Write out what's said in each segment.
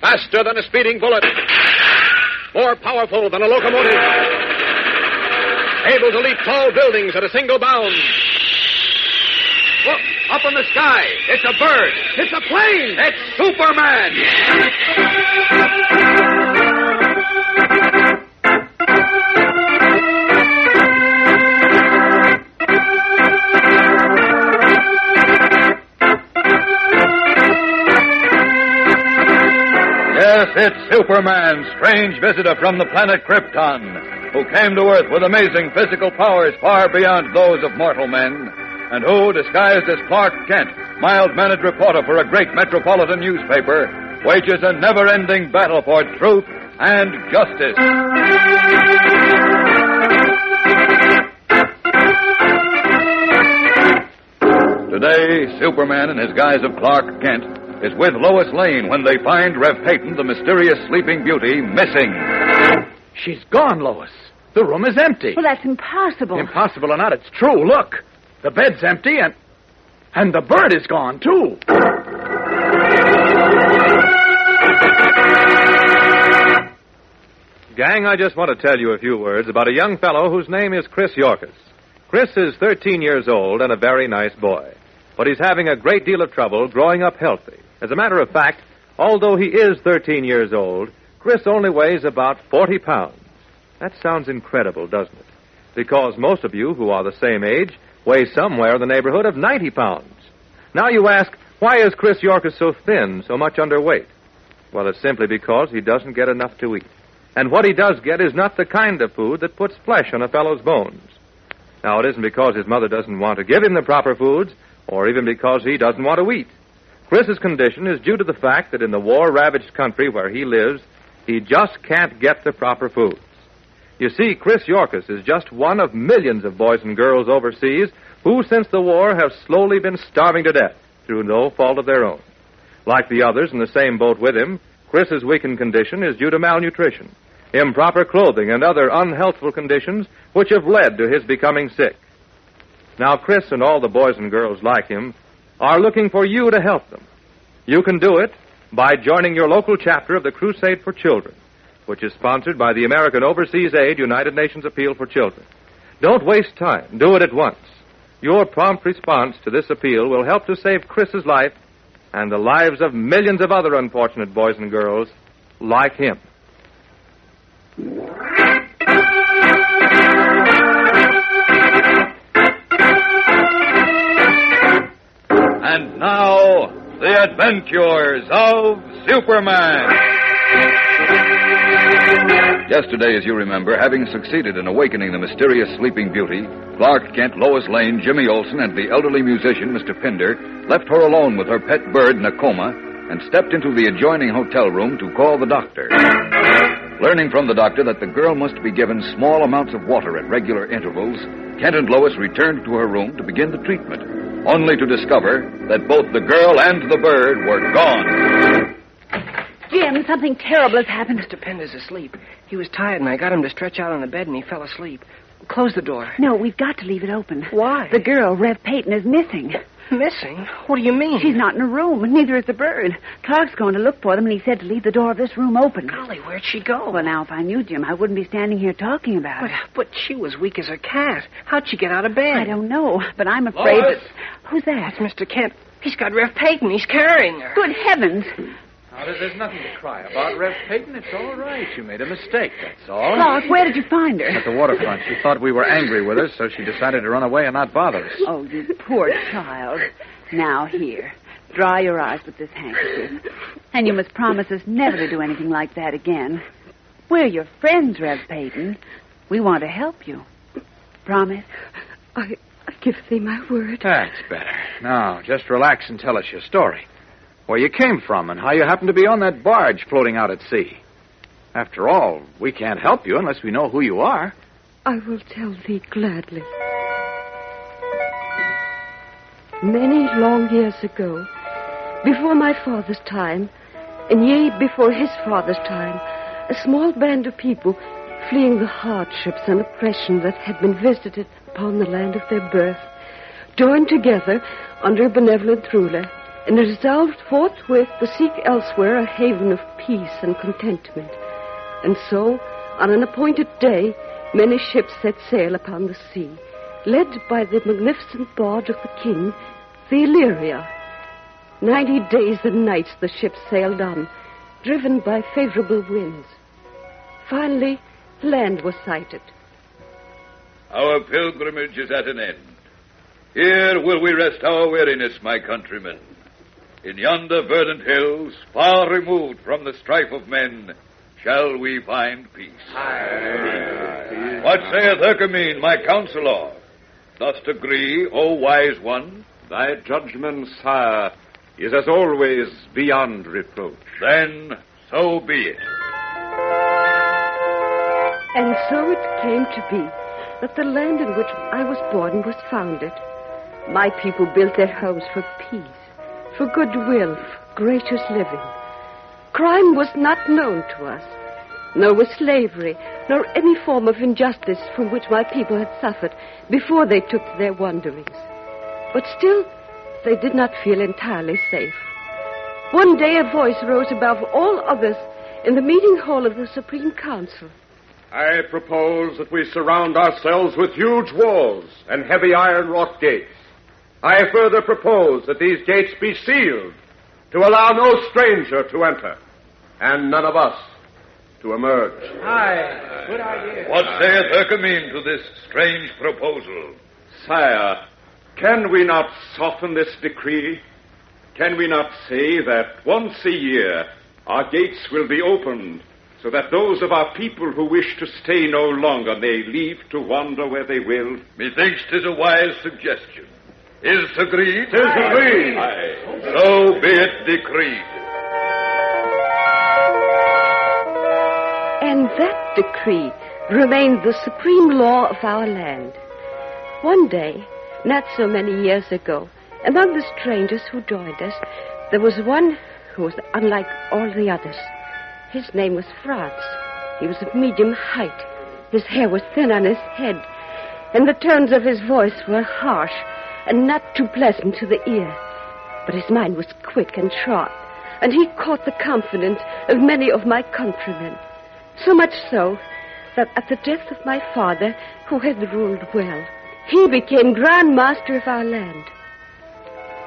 Faster than a speeding bullet. More powerful than a locomotive. Able to leap tall buildings at a single bound. Look, up in the sky. It's a bird. It's a plane. It's Superman. Yes, it's Superman, strange visitor from the planet Krypton, who came to Earth with amazing physical powers far beyond those of mortal men, and who, disguised as Clark Kent, mild-mannered reporter for a great metropolitan newspaper, wages a never-ending battle for truth and justice. Today, Superman, in his guise of Clark Kent, is with Lois Lane when they find Rev Peyton, the mysterious sleeping beauty, missing. She's gone, Lois. The room is empty. Well, that's impossible. Impossible or not, it's true. Look, the bed's empty and the bird is gone, too. Gang, I just want to tell you a few words about a young fellow whose name is Chris Yorkus. Chris is 13 years old and a very nice boy, but he's having a great deal of trouble growing up healthy. As a matter of fact, although he is 13 years old, Chris only weighs about 40 pounds. That sounds incredible, doesn't it? Because most of you who are the same age weigh somewhere in the neighborhood of 90 pounds. Now you ask, why is Chris Yorkus so thin, so much underweight? Well, it's simply because he doesn't get enough to eat. And what he does get is not the kind of food that puts flesh on a fellow's bones. Now, it isn't because his mother doesn't want to give him the proper foods, or even because he doesn't want to eat. Chris's condition is due to the fact that in the war-ravaged country where he lives, he just can't get the proper foods. You see, Chris Yorkus is just one of millions of boys and girls overseas who, since the war, have slowly been starving to death through no fault of their own. Like the others in the same boat with him, Chris's weakened condition is due to malnutrition, improper clothing, and other unhealthful conditions which have led to his becoming sick. Now, Chris and all the boys and girls like him are looking for you to help them. You can do it by joining your local chapter of the Crusade for Children, which is sponsored by the American Overseas Aid United Nations Appeal for Children. Don't waste time. Do it at once. Your prompt response to this appeal will help to save Chris's life and the lives of millions of other unfortunate boys and girls like him. And now, the adventures of Superman. Yesterday, as you remember, having succeeded in awakening the mysterious sleeping beauty, Clark Kent, Lois Lane, Jimmy Olsen, and the elderly musician, Mr. Pinder, left her alone with her pet bird in a coma and stepped into the adjoining hotel room to call the doctor. Learning from the doctor that the girl must be given small amounts of water at regular intervals, Kent and Lois returned to her room to begin the treatment, only to discover that both the girl and the bird were gone. Jim, something terrible has happened. Mr. Pender's asleep. He was tired, and I got him to stretch out on the bed, and he fell asleep. Close the door. No, we've got to leave it open. Why? The girl, Rev Peyton, is missing. Missing? What do you mean? She's not in her room, and neither is the bird. Clark's going to look for them, and he said to leave the door of this room open. Golly, where'd she go? Well, now, if I knew, Jim, I wouldn't be standing here talking about her. But she was weak as a cat. How'd she get out of bed? I don't know, but I'm afraid Lois! that... Who's that? That's Mr. Kent. He's got Rev Peyton. He's carrying her. Good heavens. Now, there's nothing to cry about, Rev Peyton. It's all right. You made a mistake, that's all. Clark, where did you find her? At the waterfront. She thought we were angry with her, so she decided to run away and not bother us. Oh, you poor child. Now, here. Dry your eyes with this handkerchief. And you must promise us never to do anything like that again. We're your friends, Rev Peyton. We want to help you. Promise? I give thee my word. That's better. Now, just relax and tell us your story. Where you came from and how you happened to be on that barge floating out at sea. After all, we can't help you unless we know who you are. I will tell thee gladly. Many long years ago, before my father's time, and yea, before his father's time, a small band of people, fleeing the hardships and oppression that had been visited upon the land of their birth, joined together under a benevolent ruler, and resolved forthwith to seek elsewhere a haven of peace and contentment. And so, on an appointed day, many ships set sail upon the sea, led by the magnificent barge of the king, the Illyria. 90 days and nights the ships sailed on, driven by favorable winds. Finally, land was sighted. Our pilgrimage is at an end. Here will we rest our weariness, my countrymen. In yonder verdant hills, far removed from the strife of men, shall we find peace. Aye. What saith Hercamine, my counselor? Dost agree, O wise one? Thy judgment, sire, is as always beyond reproach. Then, so be it. And so it came to be that the land in which I was born was founded. My people built their homes for peace, for goodwill, for gracious living. Crime was not known to us, nor was slavery, nor any form of injustice from which my people had suffered before they took to their wanderings. But still, they did not feel entirely safe. One day a voice rose above all others in the meeting hall of the Supreme Council. I propose that we surround ourselves with huge walls and heavy iron wrought gates. I further propose that these gates be sealed to allow no stranger to enter, and none of us to emerge. Aye, good idea. What saith Hercamine to this strange proposal? Sire, can we not soften this decree? Can we not say that once a year our gates will be opened so that those of our people who wish to stay no longer may leave to wander where they will? Methinks 'tis a wise suggestion. Is agreed? 'Tis agreed. Aye. So be it decreed. And that decree remained the supreme law of our land. One day, not so many years ago, among the strangers who joined us, there was one who was unlike all the others. His name was Franz. He was of medium height. His hair was thin on his head, and the tones of his voice were harsh and not too pleasant to the ear. But his mind was quick and sharp, and he caught the confidence of many of my countrymen. So much so that at the death of my father, who had ruled well, he became Grand Master of our land.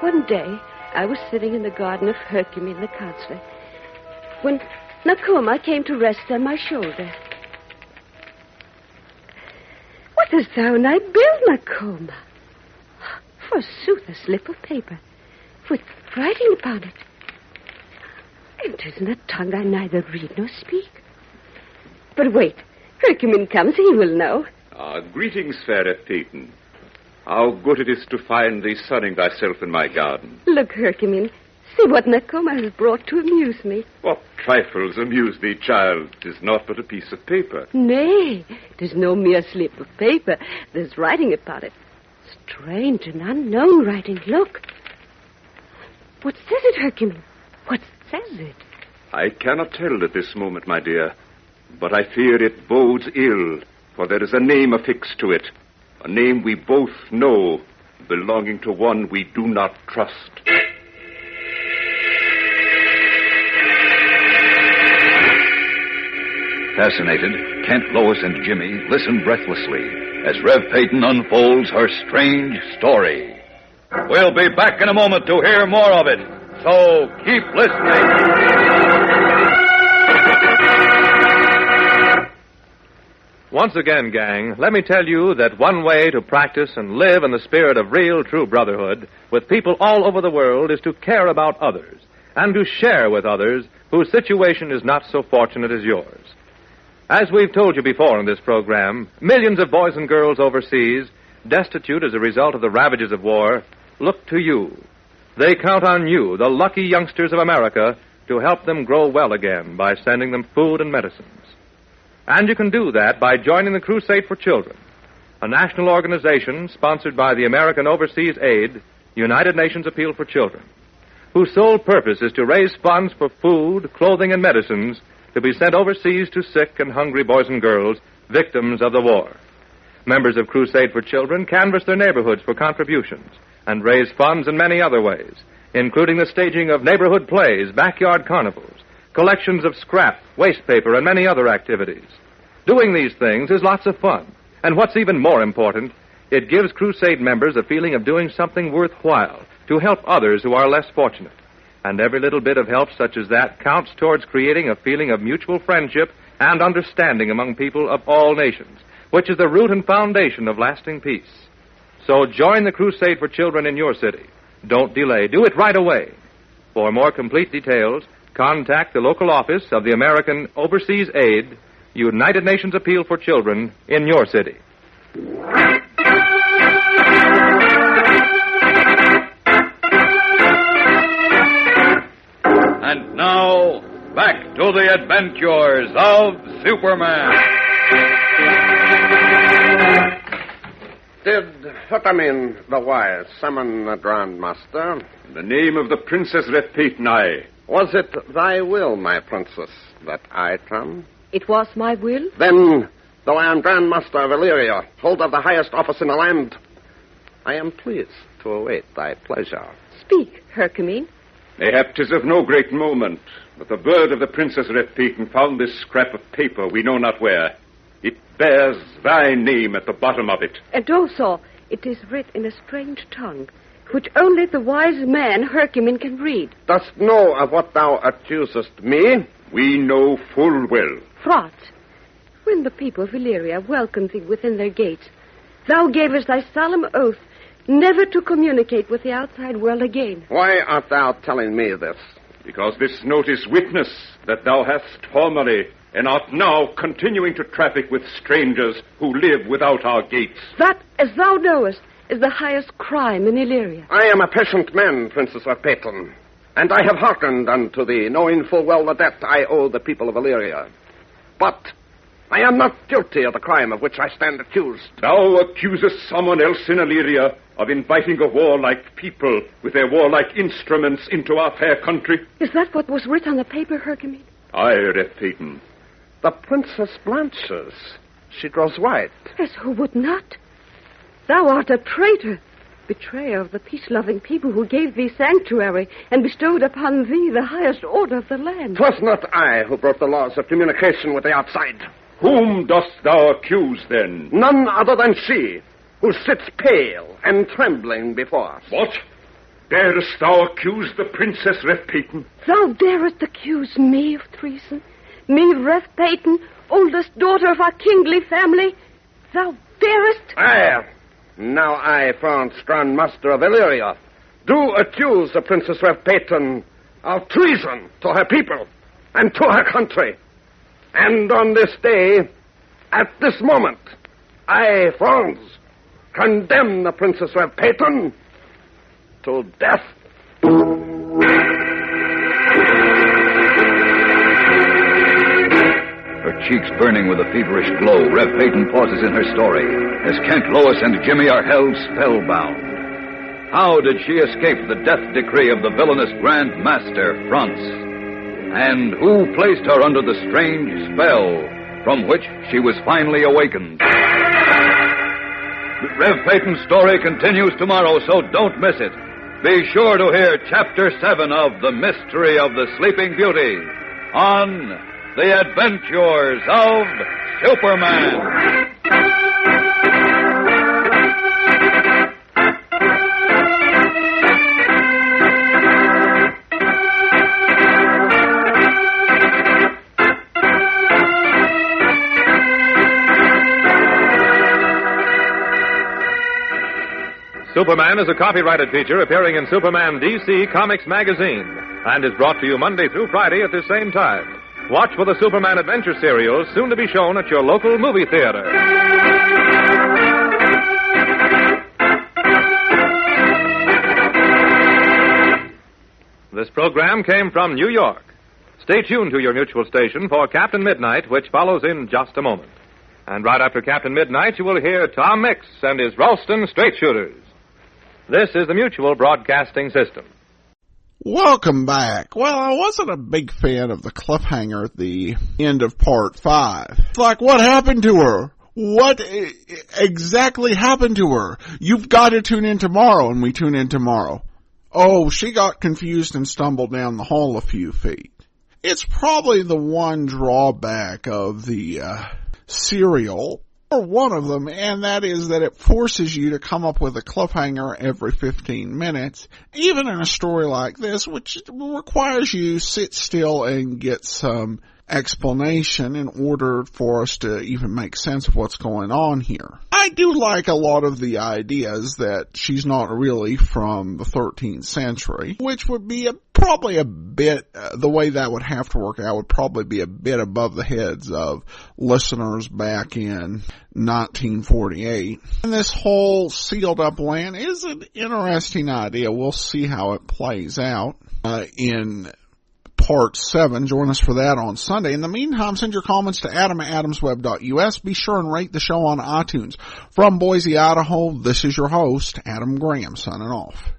One day, I was sitting in the garden of Hercamine the counselor, when Nakoma came to rest on my shoulder. What hast thou in thy bill, Nakoma? Forsooth, a slip of paper, with writing upon it. And 'tis in a tongue I neither read nor speak. But wait, Hercamine comes, he will know. Greetings, fair Peyton. How good it is to find thee sunning thyself in my garden. Look, Hercamine, see what Nakoma has brought to amuse me. What trifles amuse thee, child? 'Tis naught but a piece of paper. Nay, 'tis no mere slip of paper. There's writing upon it. Strange and unknown writing. Look. What says it, Hercamine? What says it? I cannot tell at this moment, my dear, but I fear it bodes ill, for there is a name affixed to it, a name we both know, belonging to one we do not trust. Fascinated, Kent, Lois, and Jimmy listen breathlessly as Rev Peyton unfolds her strange story. We'll be back in a moment to hear more of it, so keep listening. Once again, gang, let me tell you that one way to practice and live in the spirit of real, true brotherhood with people all over the world is to care about others and to share with others whose situation is not so fortunate as yours. As we've told you before in this program, millions of boys and girls overseas, destitute as a result of the ravages of war, look to you. They count on you, the lucky youngsters of America, to help them grow well again by sending them food and medicines. And you can do that by joining the Crusade for Children, a national organization sponsored by the American Overseas Aid, United Nations Appeal for Children, whose sole purpose is to raise funds for food, clothing, and medicines to be sent overseas to sick and hungry boys and girls, victims of the war. Members of Crusade for Children canvass their neighborhoods for contributions and raise funds in many other ways, including the staging of neighborhood plays, backyard carnivals, collections of scrap, waste paper, and many other activities. Doing these things is lots of fun. And what's even more important, it gives Crusade members a feeling of doing something worthwhile to help others who are less fortunate. And every little bit of help such as that counts towards creating a feeling of mutual friendship and understanding among people of all nations, which is the root and foundation of lasting peace. So join the Crusade for Children in your city. Don't delay. Do it right away. For more complete details, contact the local office of the American Overseas Aid, United Nations Appeal for Children in your city. And now, back to the adventures of Superman. Did Hutamin the Wise summon the Grand Master? In the name of the Princess Repeten, I. Was it thy will, my princess, that I come? It was my will. Then, though I am Grand Master of Illyria, holder of the highest office in the land, I am pleased to await thy pleasure. Speak, Hercules. Mayhap 'tis of no great moment, but the bird of the Princess Repeten found this scrap of paper we know not where. It bears thy name at the bottom of it. And also, it is writ in a strange tongue, which only the wise man Hercules can read. Dost know of what thou accusest me? We know full well. Fraught, when the people of Illyria welcomed thee within their gates, thou gavest thy solemn oath never to communicate with the outside world again. Why art thou telling me this? Because this note is witness that thou hast formerly and art now continuing to traffic with strangers who live without our gates. That, as thou knowest, is the highest crime in Illyria. I am a patient man, Princess Repeten, and I have hearkened unto thee, knowing full well the debt I owe the people of Illyria. But I am not guilty of the crime of which I stand accused. Thou accusest someone else in Illyria of inviting a warlike people with their warlike instruments into our fair country? Is that what was writ on the paper, Hercules? Aye, Repeten. The princess blanches. She grows white. Yes, who would not? Thou art a traitor, betrayer of the peace-loving people who gave thee sanctuary and bestowed upon thee the highest order of the land. 'Twas not I who broke the laws of communication with the outside. Whom dost thou accuse, then? None other than she, who sits pale and trembling before us. What? Darest thou accuse the Princess Repeten? Thou darest accuse me of treason? Me, Repeten, oldest daughter of our kingly family? Thou darest? Aye. Now I, France, Grand Master of Illyria, do accuse the Princess Repeten of treason to her people and to her country. And on this day, at this moment, I, France, condemn the Princess Repeten to death. Her cheeks burning with a feverish glow, Rev Peyton pauses in her story as Kent, Lois, and Jimmy are held spellbound. How did she escape the death decree of the villainous Grand Master, France? And who placed her under the strange spell from which she was finally awakened? Rev Peyton's story continues tomorrow, so don't miss it. Be sure to hear Chapter 7 of The Mystery of the Sleeping Beauty on The Adventures of Superman. Superman is a copyrighted feature appearing in Superman DC Comics magazine and is brought to you Monday through Friday at the same time. Watch for the Superman Adventure serials soon to be shown at your local movie theater. This program came from New York. Stay tuned to your mutual station for Captain Midnight, which follows in just a moment. And right after Captain Midnight, you will hear Tom Mix and his Ralston Straight Shooters. This is the Mutual Broadcasting System. Welcome back. Well, I wasn't a big fan of the cliffhanger at the end of part 5. It's like, what happened to her? What exactly happened to her? You've got to tune in tomorrow, and we tune in tomorrow. Oh, she got confused and stumbled down the hall a few feet. It's probably the one drawback of the serial, or one of them, and that is that it forces you to come up with a cliffhanger every 15 minutes, even in a story like this, which requires you sit still and get some explanation in order for us to even make sense of what's going on here. I do like a lot of the ideas that she's not really from the 13th century, which would be probably a bit, the way that would have to work out would probably be a bit above the heads of listeners back in 1948. And this whole sealed up land is an interesting idea. We'll see how it plays out in Part 7. Join us for that on Sunday. In the meantime, send your comments to adam@adamsweb.us. Be sure and rate the show on iTunes. From Boise, Idaho, this is your host, Adam Graham, signing off.